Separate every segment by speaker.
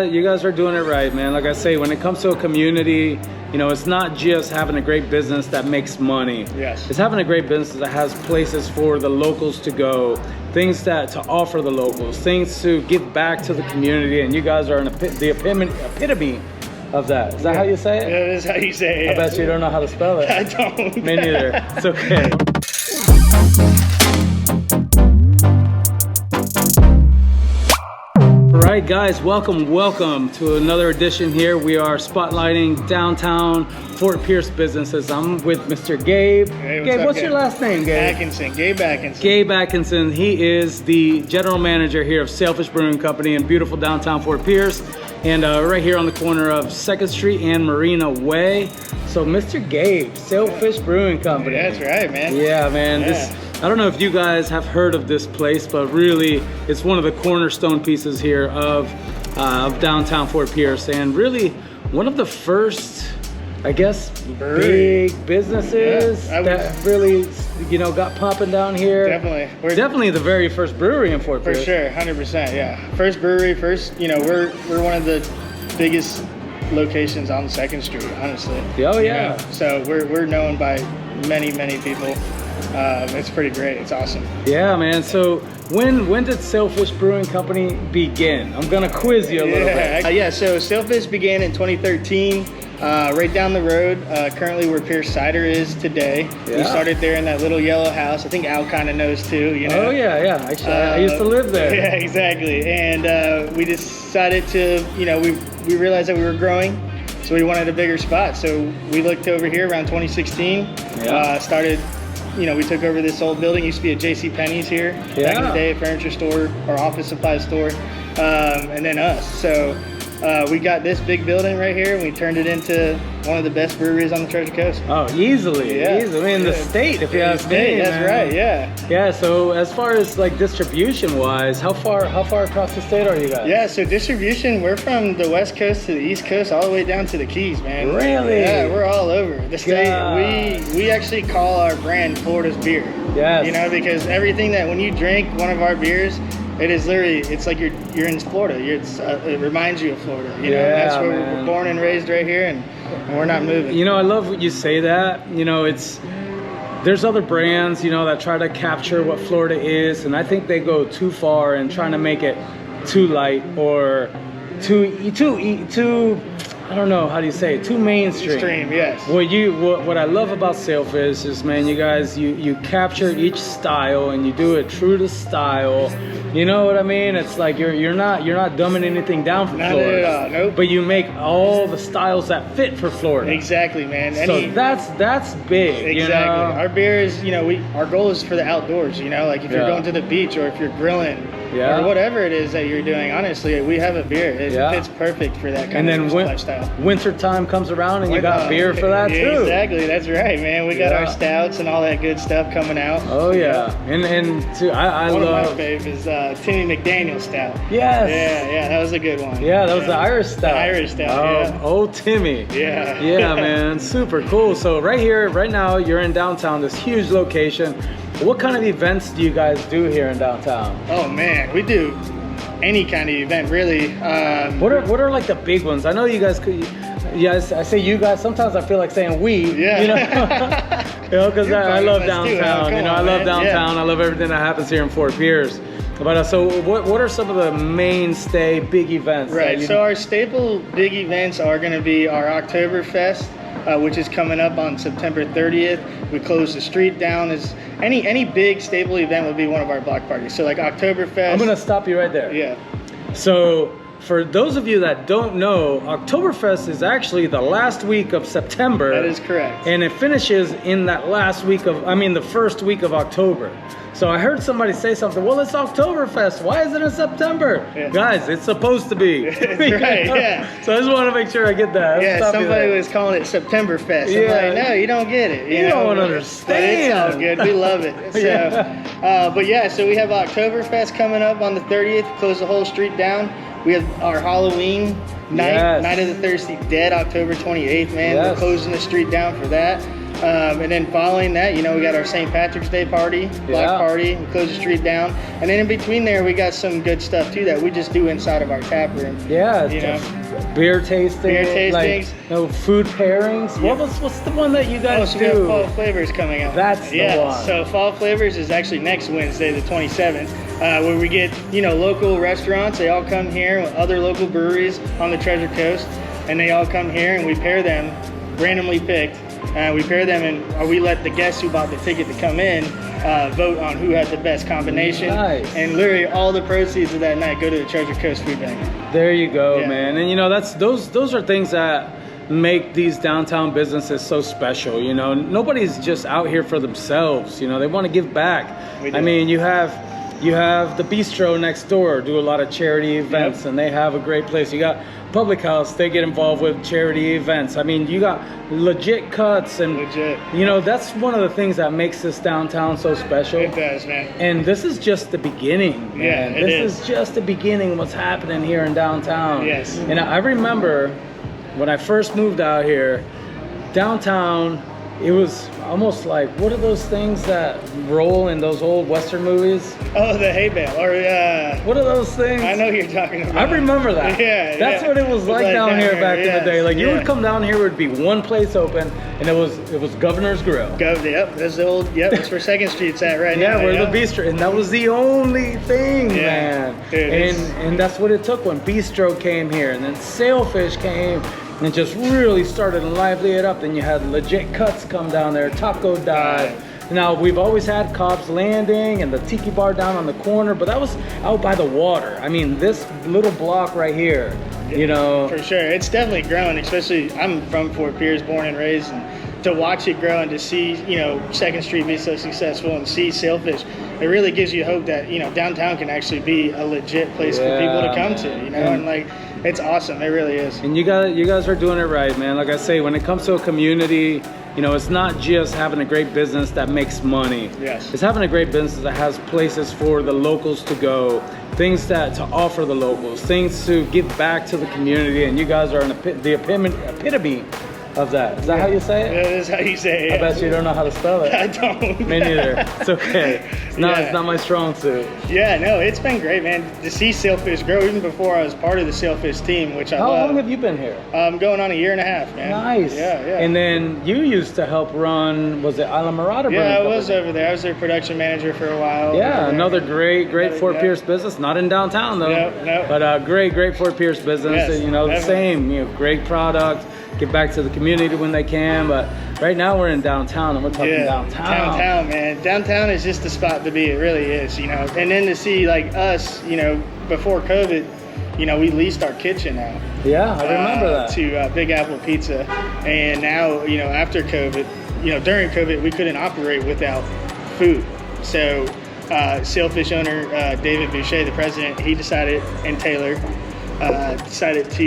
Speaker 1: You guys are doing it right, man. Like I say, when it comes to a community, you know, it's not just having a great business that makes money.
Speaker 2: Yes.
Speaker 1: It's having a great business that has places for the locals to go, things that to offer the locals, things to give back to the community, and you guys are the epitome of that. Is that how you say it?
Speaker 2: Yeah, that is how you say it.
Speaker 1: I bet you don't know how to spell it.
Speaker 2: I don't.
Speaker 1: Me neither. It's okay. All right, guys, welcome to another edition here. We are spotlighting downtown Fort Pierce businesses. I'm with Mr. Gabe.
Speaker 2: Hey,
Speaker 1: Gabe, what's your last name, Gabe?
Speaker 2: Atkinson, Gabe Atkinson.
Speaker 1: Gabe Atkinson. He is the general manager here of Sailfish Brewing Company in beautiful downtown Fort Pierce, and right here on the corner of 2nd Street and Marina Way. So, Mr. Gabe, Sailfish Brewing Company.
Speaker 2: That's right, man.
Speaker 1: Yeah, man.
Speaker 2: Yeah.
Speaker 1: I don't know if you guys have heard of this place, but really it's one of the cornerstone pieces here of downtown Fort Pierce, and really one of the first, I guess, big businesses that really, you know, got popping down here.
Speaker 2: Definitely.
Speaker 1: We're definitely the very first brewery in Fort Pierce.
Speaker 2: For sure, 100%, yeah. First brewery, you know, we're one of the biggest locations on 2nd Street, honestly.
Speaker 1: Oh, yeah.
Speaker 2: You know? So we're known by many people. It's pretty great. It's awesome.
Speaker 1: Yeah, man. So when did Sailfish Brewing Company begin? I'm gonna quiz you a little bit.
Speaker 2: Yeah. So Sailfish began in 2013, right down the road. Currently, where Pierce Cider is today.
Speaker 1: Yeah.
Speaker 2: We started there in that little yellow house. I think Al kind of knows too. You know.
Speaker 1: Oh yeah. Actually, I used to live there.
Speaker 2: Yeah, exactly. And we decided to, you know, we realized that we were growing. So we wanted a bigger spot. So we looked over here around 2016. Started. You know, we took over this old building. Used to be a J.C. Penney's here back in the day, a furniture store or office supply store, and then us. So we got this big building right here, and we turned it into one of the best breweries on the Treasure Coast.
Speaker 1: Oh, easily. In the state, if you ask me.
Speaker 2: That's right. Yeah.
Speaker 1: Yeah. So as far as like distribution wise, how far across the state are you guys?
Speaker 2: Yeah. So distribution, we're from the West Coast to the East Coast, all the way down to the Keys, man.
Speaker 1: Really?
Speaker 2: Yeah, we're all over the state. We actually call our brand Florida's beer.
Speaker 1: Yes.
Speaker 2: You know, because everything that when you drink one of our beers, it is literally, it's like you're in Florida. It reminds you of Florida. You know, that's where we're born and raised right here, and we're not moving.
Speaker 1: You know, I love what you say that. You know, there's other brands, you know, that try to capture what Florida is, and I think they go too far in trying to make it too light or too I don't know, how do you say it? Too mainstream.
Speaker 2: Yes.
Speaker 1: What I love about Sailfish is, man, you guys, you capture each style and you do it true to style. You know what I mean? It's like you're not dumbing anything down for Florida.
Speaker 2: Not at all. Nope.
Speaker 1: But you make all the styles that fit for Florida.
Speaker 2: Exactly, man.
Speaker 1: So that's big.
Speaker 2: Exactly.
Speaker 1: You know?
Speaker 2: Our beer is, you know, our goal is for the outdoors. You know, like if you're going to the beach or if you're grilling or whatever it is that you're doing. Honestly, we have a beer. It fits perfect for that kind of lifestyle.
Speaker 1: Winter time comes around and you got beer for that too.
Speaker 2: Exactly, that's right, man. We got our stouts and all that good stuff coming out.
Speaker 1: Oh yeah, and too, I
Speaker 2: one
Speaker 1: love.
Speaker 2: One of my faves is Timmy McDaniel stout.
Speaker 1: Yes.
Speaker 2: Yeah, that was a good one.
Speaker 1: Yeah, that was the Irish stout.
Speaker 2: The Irish stout.
Speaker 1: Oh, Timmy.
Speaker 2: Yeah.
Speaker 1: Yeah, man, super cool. So right here, right now, you're in downtown, this huge location. What kind of events do you guys do here in downtown?
Speaker 2: Oh man, we do any kind of event, really.
Speaker 1: What are like the big ones? I know you guys could. Yes, I say you guys. Sometimes I feel like saying we.
Speaker 2: Yeah.
Speaker 1: You know, because I love downtown. You know, I love downtown. Yeah. I love everything that happens here in Fort Pierce. But so what are some of the mainstay big events?
Speaker 2: Right. So our staple big events are going to be our Oktoberfest, which is coming up on September 30th. We close the street down. Any big staple event would be one of our block parties. So like Oktoberfest.
Speaker 1: I'm going to stop you right there.
Speaker 2: Yeah.
Speaker 1: So for those of you that don't know, Oktoberfest is actually the last week of September.
Speaker 2: That is correct.
Speaker 1: And it finishes in that the first week of October. So I heard somebody say something, well, it's Oktoberfest. Why is it in September? Yeah. Guys, it's supposed to be.
Speaker 2: That's right, yeah.
Speaker 1: So I just want to make sure I get that.
Speaker 2: Somebody was calling it Septemberfest.
Speaker 1: Yeah.
Speaker 2: I'm like, no, you don't get it.
Speaker 1: You don't understand.
Speaker 2: But it's all good. We love it. So, so we have Oktoberfest coming up on the 30th. Close the whole street down. We have our Halloween night, Night of the Thirsty Dead, October 28th, man. We're closing the street down for that. And then following that, you know, we got our St. Patrick's Day party, block party. We close the street down. And then in between there, we got some good stuff too that we just do inside of our tap room.
Speaker 1: Yeah,
Speaker 2: you know,
Speaker 1: beer tasting,
Speaker 2: tastings,
Speaker 1: like, food pairings.
Speaker 2: Yeah.
Speaker 1: What's the one that you guys
Speaker 2: so
Speaker 1: do?
Speaker 2: we have fall flavors coming up.
Speaker 1: That's the one.
Speaker 2: So fall flavors is actually next Wednesday, the 27th, where we get, you know, local restaurants. They all come here with other local breweries on the Treasure Coast, and they all come here and we pair them, randomly picked. We pair them and we let the guests who bought the ticket to come in vote on who had the best combination.
Speaker 1: Nice.
Speaker 2: And literally all the proceeds of that night go to the Treasure Coast Food Bank.
Speaker 1: There you go, man. And you know, those are things that make these downtown businesses so special. You know, nobody's just out here for themselves. You know, they want to give back. I mean, you have the bistro next door, do a lot of charity events, and they have a great place. You got Public House, they get involved with charity events. I mean, you got legit cuts, and you know, that's one of the things that makes this downtown so special.
Speaker 2: It does, man.
Speaker 1: And this is just the beginning, man.
Speaker 2: Yeah,
Speaker 1: this is just the beginning of what's happening here in downtown.
Speaker 2: Yes.
Speaker 1: And I remember when I first moved out here, downtown, it was almost like, what are those things that roll in those old Western movies?
Speaker 2: Oh, the hay bale, or
Speaker 1: what are those things?
Speaker 2: I know who you're talking about.
Speaker 1: I remember that. That's what it was like down here back in the day. Like you would come down here, would be one place open, and it was Governor's Grill.
Speaker 2: Yep, that's the old. Yep, that's where 2nd Street's at right now.
Speaker 1: Yeah, where the bistro, and that was the only thing, man.
Speaker 2: Dude,
Speaker 1: and that's what it took when Bistro came here, and then Sailfish came. And just really started to lively it up. Then you had legit cuts come down there, Taco Dive. Now, we've always had Cobb's Landing and the Tiki Bar down on the corner, but that was out by the water. I mean, this little block right here, you know.
Speaker 2: For sure, it's definitely grown, especially, I'm from Fort Pierce, born and raised, and to watch it grow and to see, you know, 2nd Street be so successful and see Sailfish, it really gives you hope that, you know, downtown can actually be a legit place for people to come to, you know, and like, it's awesome. It really is.
Speaker 1: And you guys are doing it right, man. Like I say, when it comes to a community, you know, it's not just having a great business that makes money.
Speaker 2: Yes.
Speaker 1: It's having a great business that has places for the locals to go, things to offer the locals, things to give back to the community. And you guys are the epitome of that. Is that how you say it?
Speaker 2: That is how you say it.
Speaker 1: I bet you don't know how to spell it.
Speaker 2: I don't.
Speaker 1: Me neither. It's okay. It's not my strong suit.
Speaker 2: Yeah, no, it's been great, man. To see Sailfish grow, even before I was part of the Sailfish team, which I love.
Speaker 1: How long have you been here?
Speaker 2: Going on a year and a half, man.
Speaker 1: Nice.
Speaker 2: Yeah.
Speaker 1: And then you used to help run, was it Isla Mirada?
Speaker 2: Yeah, I was over there. I was their production manager for a while.
Speaker 1: Yeah, another great Fort Pierce business. Not in downtown though.
Speaker 2: No.
Speaker 1: But great Fort Pierce business.
Speaker 2: Yes,
Speaker 1: you know, the
Speaker 2: definitely.
Speaker 1: same. You know, great product. Give back to the community when they can. But right now we're in downtown, and we're talking downtown.
Speaker 2: Downtown, man. Downtown is just the spot to be. It really is, you know. And then to see like us, you know, before COVID, you know, we leased our kitchen out.
Speaker 1: Yeah, I remember that.
Speaker 2: To Big Apple Pizza, and now, you know, after COVID, you know, during COVID, we couldn't operate without food. So, Sailfish owner David Boucher, the president, he decided, and Taylor decided to,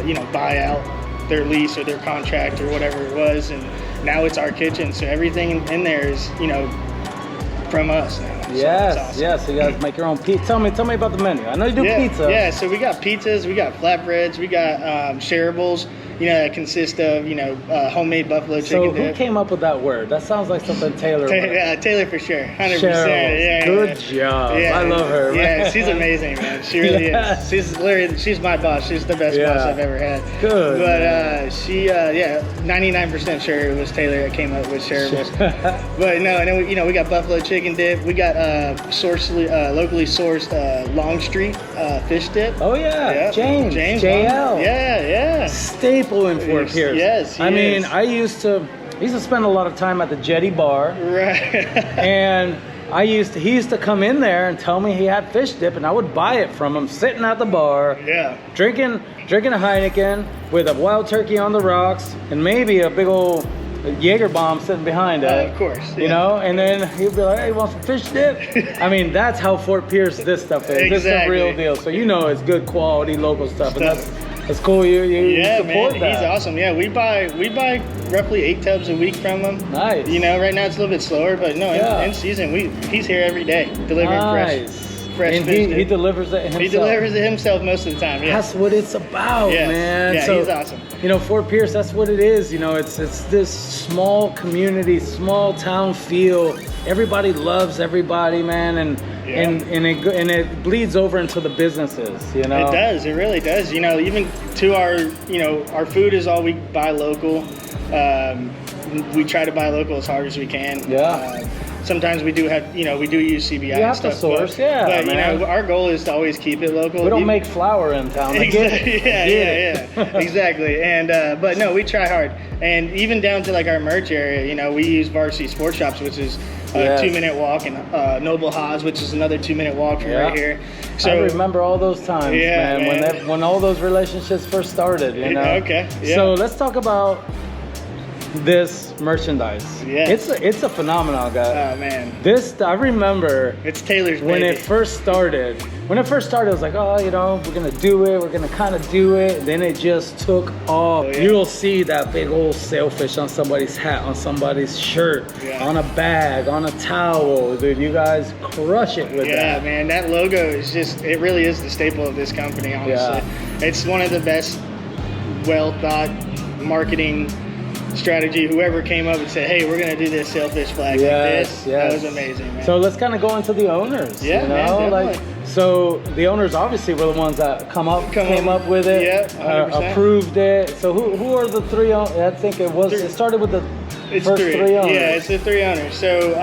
Speaker 2: you know, buy out their lease or their contract or whatever it was, and now it's our kitchen. So everything in there is, you know, from us now.
Speaker 1: Yes,
Speaker 2: so awesome.
Speaker 1: yes. So you guys make your own pizza. Tell me about the menu. I know you do pizza.
Speaker 2: Yeah, so we got pizzas, we got flatbreads, we got shareables, you know, that consist of, you know, homemade buffalo chicken
Speaker 1: So
Speaker 2: dip.
Speaker 1: who came up with that word? That sounds like something Taylor would.
Speaker 2: Yeah, Taylor for sure, 100%.
Speaker 1: Cheryl,
Speaker 2: Yeah,
Speaker 1: good job.
Speaker 2: Yeah,
Speaker 1: I love her.
Speaker 2: Yeah, she's amazing, man. She really is. She's my boss. She's the best boss I've ever had.
Speaker 1: Good.
Speaker 2: But she, 99% sure it was Taylor that came up with shareables. But no, and then we got buffalo chicken dip. We got locally sourced Longstreet fish dip.
Speaker 1: Oh yeah, James JL.
Speaker 2: Yeah.
Speaker 1: Staple in Fort Pierce.
Speaker 2: Yes,
Speaker 1: I mean, I used to spend a lot of time at the Jetty Bar.
Speaker 2: Right.
Speaker 1: And he used to come in there and tell me he had fish dip, and I would buy it from him sitting at the bar.
Speaker 2: Yeah.
Speaker 1: Drinking a Heineken with a wild turkey on the rocks and maybe a big old Jaeger bomb sitting behind it.
Speaker 2: Of course.
Speaker 1: You know, and then he'd be like, hey, you want some fish dip? I mean, that's how Fort Pierce this stuff is.
Speaker 2: Exactly.
Speaker 1: This is the real deal. So you know it's good quality local stuff. And that's cool. You support
Speaker 2: man,
Speaker 1: that.
Speaker 2: He's awesome. Yeah, we buy roughly 8 tubs a week from him.
Speaker 1: Nice.
Speaker 2: You know, right now it's a little bit slower, but no, in season he's here every day delivering fresh. fresh
Speaker 1: And
Speaker 2: fish.
Speaker 1: he delivers it himself.
Speaker 2: He delivers it himself most of the time. Yeah.
Speaker 1: That's what it's about,
Speaker 2: Yes.
Speaker 1: man.
Speaker 2: Yeah,
Speaker 1: so,
Speaker 2: he's awesome.
Speaker 1: You know, Fort Pierce, that's what it is. You know, it's this small community, small town feel. Everybody loves everybody, man, and it bleeds over into the businesses. You know,
Speaker 2: it does. It really does. You know, even to our food is all we buy local. We try to buy local as hard as we can.
Speaker 1: Yeah.
Speaker 2: Sometimes we do have, we do use CBI.
Speaker 1: You
Speaker 2: and
Speaker 1: have
Speaker 2: stuff,
Speaker 1: to source,
Speaker 2: but
Speaker 1: man.
Speaker 2: our goal is to always keep it local.
Speaker 1: We don't make flour in town.
Speaker 2: Exactly. Yeah. Exactly. And but no, we try hard. And even down to like our merch area, we use Varsity Sports Shops, which is a 2-minute walk, and Noble Haas, which is another 2-minute walk from right here. So
Speaker 1: I remember all those times, man. When all those relationships first started.
Speaker 2: Okay. Yeah.
Speaker 1: So let's talk about this merchandise.
Speaker 2: Yeah.
Speaker 1: It's a phenomenon, guys.
Speaker 2: Oh man.
Speaker 1: I remember
Speaker 2: it's Taylor's
Speaker 1: when
Speaker 2: baby.
Speaker 1: it first started. When it first started, it was like, we're gonna do it. We're gonna kind of do it. Then it just took off.
Speaker 2: Oh, yeah.
Speaker 1: You'll see that big old sailfish on somebody's hat, on somebody's shirt, on a bag, on a towel. Dude, you guys crush it with that.
Speaker 2: Yeah, man. That logo is it really is the staple of this company, honestly.
Speaker 1: Yeah.
Speaker 2: It's one of the best, well thought marketing strategy. Whoever came up and said, hey, we're going to do this sailfish flag like this. That was amazing, man.
Speaker 1: So let's kind of go into the owners.
Speaker 2: Yeah, man,
Speaker 1: so the owners obviously were the ones that came up with it, approved it. So who are the three owners? I think it started with the first three owners.
Speaker 2: Yeah, it's the three owners. So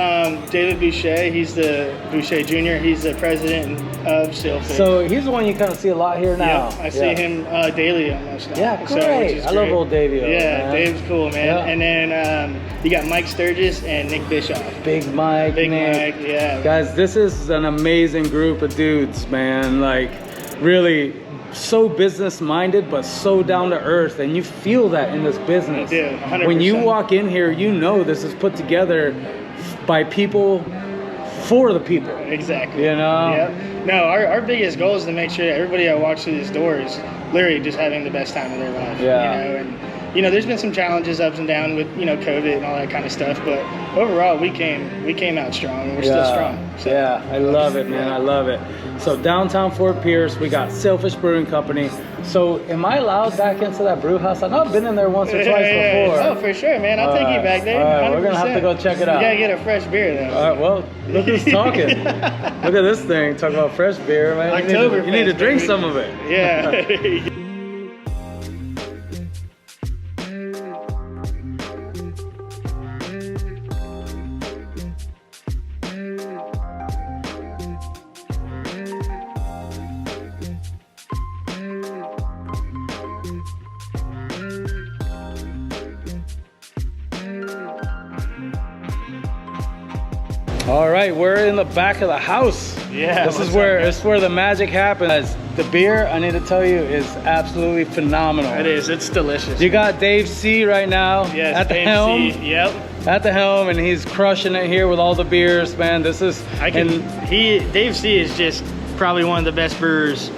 Speaker 2: David Boucher, he's the Boucher Jr., he's the president of Sailfish.
Speaker 1: So he's the one you kind of see a lot here now.
Speaker 2: I see him daily almost now.
Speaker 1: Yeah, great. I love old Davey.
Speaker 2: Yeah, Dave's cool, man. Yeah. And then you got Mike Sturgis and Nick Bischoff.
Speaker 1: Big Mike,
Speaker 2: yeah.
Speaker 1: Guys, this is an amazing group of dudes, man. Like, really so business minded, but so down to earth, and you feel that in this business.
Speaker 2: Yeah, 100%.
Speaker 1: When you walk in here, this is put together by people for the people.
Speaker 2: Exactly.
Speaker 1: Yep.
Speaker 2: No, our biggest goal is to make sure that everybody that walks through these doors literally just having the best time of their life. And there's been some challenges, ups and downs with COVID and all that kind of stuff, but overall we came out strong, and we're still strong. So.
Speaker 1: Yeah, I love it, man. I love it. So downtown Fort Pierce, we got Sailfish Brewing Company. So am I allowed back into that brew house? I know I've been in there once or twice before.
Speaker 2: Oh, for sure, man. I'll take you back there.
Speaker 1: All right, we're gonna have to go check it out.
Speaker 2: You gotta get a fresh beer though.
Speaker 1: All right, well, look who's talking. Look at this thing, talking about fresh beer, man. You need to drink some of it.
Speaker 2: Yeah.
Speaker 1: All right, we're in the back of the house.
Speaker 2: Yeah,
Speaker 1: this is where the magic happens. The beer, I need to tell you, is absolutely phenomenal.
Speaker 2: It is. It's delicious.
Speaker 1: You got Dave C right now at the helm.
Speaker 2: Yep.
Speaker 1: At the helm, and he's crushing it here with all the beers, man. This is
Speaker 2: Dave C is just probably one of the best brewers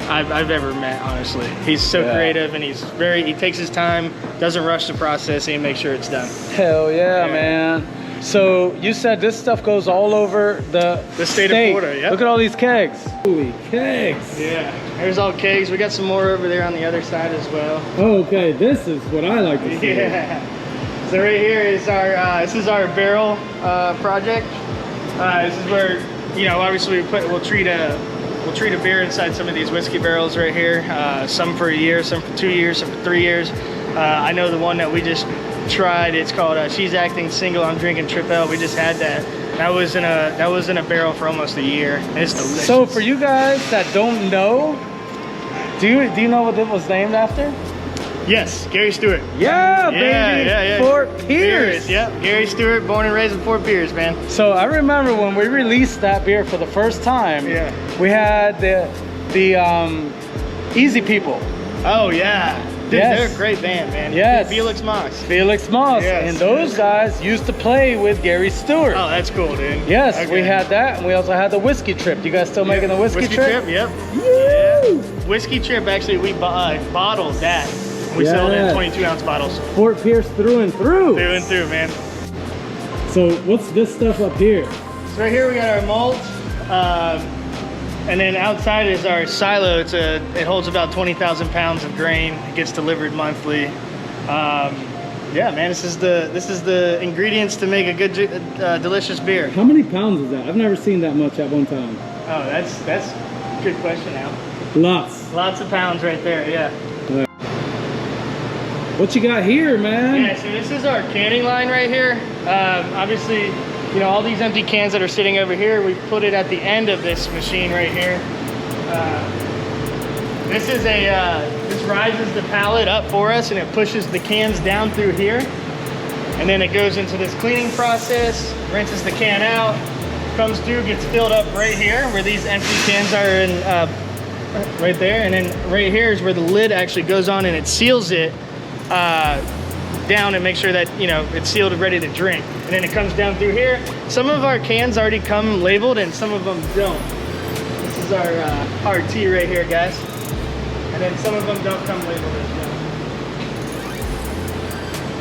Speaker 2: I've ever met, honestly. He's so creative, and he takes his time, doesn't rush the processing, and make sure it's done.
Speaker 1: Hell yeah, man. So you said this stuff goes all over the
Speaker 2: state of Florida. Yep.
Speaker 1: Look at all these kegs. Holy kegs.
Speaker 2: Yeah, there's all kegs. We got some more over there on the other side as well.
Speaker 1: Okay, this is what I like to see.
Speaker 2: Yeah. So right here is our barrel project. This is where obviously we'll treat a beer inside some of these whiskey barrels right here. Some for a year, some for 2 years, some for 3 years. I know the one that we just tried, it's called She's Acting Single, I'm Drinking Tripel. We just had that. That was in a barrel for almost a year. It's delicious.
Speaker 1: So for you guys that don't know, do you know what it was named after?
Speaker 2: Yes, Gary Stewart.
Speaker 1: Yeah, baby. Yeah. Fort Pierce.
Speaker 2: Yep, Gary Stewart, born and raised in Fort Pierce, man.
Speaker 1: So I remember when we released that beer for the first time.
Speaker 2: Yeah.
Speaker 1: We had the Easy People.
Speaker 2: Oh yeah. Dude, they're a great band, man.
Speaker 1: Yes.
Speaker 2: Felix Moss.
Speaker 1: Yes, and those guys used to play with Gary Stewart.
Speaker 2: Oh, that's cool, dude.
Speaker 1: Yes, okay. We had that, and we also had the Whiskey Trip. You guys still making the Whiskey Trip?
Speaker 2: Yep.
Speaker 1: Woo!
Speaker 2: Whiskey Trip, actually, we bottled that. We sold it in 22-ounce bottles.
Speaker 1: Fort Pierce through and through.
Speaker 2: Through and through, man.
Speaker 1: So what's this stuff up here?
Speaker 2: So right here we got our malt. And then outside is our silo. It holds about 20,000 pounds of grain. It gets delivered monthly. Yeah, man, this is the ingredients to make a good, delicious beer.
Speaker 1: How many pounds is that? I've never seen that much at one time.
Speaker 2: Oh, that's a good question, Al.
Speaker 1: Lots
Speaker 2: of pounds right there, yeah.
Speaker 1: What you got here, man?
Speaker 2: Yeah, so this is our canning line right here. Obviously, you know, all these empty cans that are sitting over here, we put it at the end of this machine right here. This rises the pallet up for us and it pushes the cans down through here. And then it goes into this cleaning process, rinses the can out, comes through, gets filled up right here where these empty cans are in, right there. And then right here is where the lid actually goes on and it seals it down and make sure that, you know, it's sealed and ready to drink. And then it comes down through here. Some of our cans already come labeled and some of them don't. This is our RT right here, guys. And then some of them don't come labeled as well.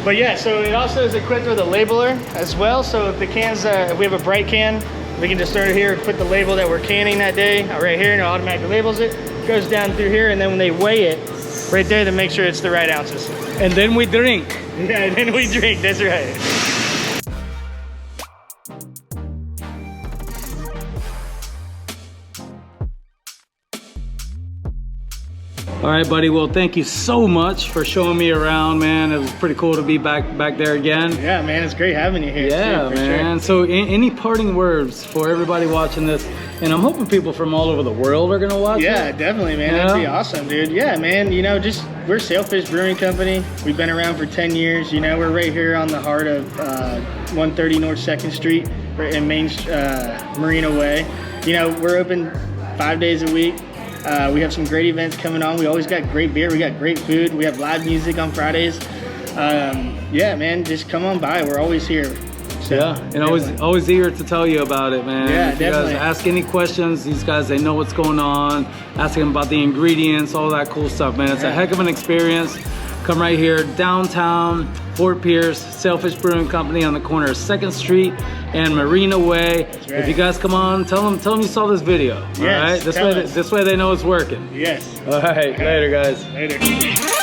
Speaker 2: But yeah, so it also is equipped with a labeler as well. So if the cans, if we have a bright can, we can just start it here, put the label that we're canning that day right here, and it automatically labels it. Goes down through here, and then when they weigh it, right there to make sure it's the right ounces.
Speaker 1: And then we drink.
Speaker 2: Yeah, and then we drink, that's right.
Speaker 1: All right, buddy. Well, thank you so much for showing me around, man. It was pretty cool to be back there again.
Speaker 2: Yeah, man, it's great having you here.
Speaker 1: Yeah,
Speaker 2: too,
Speaker 1: man.
Speaker 2: Sure.
Speaker 1: So any parting words for everybody watching this? And I'm hoping people from all over the world are gonna watch it.
Speaker 2: Yeah, definitely, man.
Speaker 1: Yeah.
Speaker 2: That'd be awesome, dude. Yeah, man, you know, we're Sailfish Brewing Company. We've been around for 10 years. You know, we're right here on the heart of 130 North 2nd Street, right in Marina Way. You know, we're open 5 days a week. We have some great events coming on. We always got great beer. We got great food. We have live music on Fridays. Yeah, man, just come on by. We're always here. So,
Speaker 1: yeah, and always eager to tell you about it, man.
Speaker 2: Yeah,
Speaker 1: if you
Speaker 2: definitely.
Speaker 1: guys ask any questions, these guys, they know what's going on. Ask them about the ingredients, all that cool stuff, man. It's a heck of an experience. Come right here, downtown, Fort Pierce, Sailfish Brewing Company on the corner of 2nd Street and Marina Way.
Speaker 2: That's right.
Speaker 1: If you guys come on, tell them you saw this video.
Speaker 2: Yes,
Speaker 1: all right, this way they know it's working.
Speaker 2: Yes.
Speaker 1: All right, later, guys.
Speaker 2: Later.